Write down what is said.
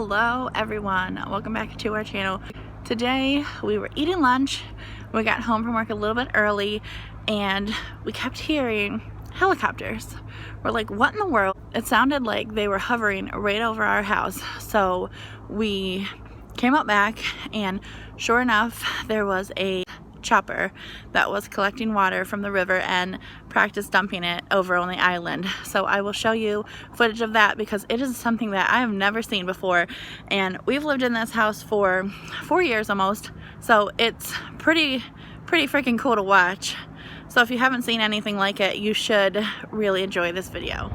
Hello everyone, welcome back to our channel. Today we were eating lunch, we got home from work a little bit early and we kept hearing helicopters. We're like, what in the world? It sounded like they were hovering right over our house. So we came out back and sure enough there was a chopper that was collecting water from the river and practice dumping it over on the island. So I will show you footage of that because it is something that I have never seen before, and we've lived in this house for 4 years almost, so it's pretty freaking cool to watch. So if you haven't seen anything like it, you should really enjoy this video.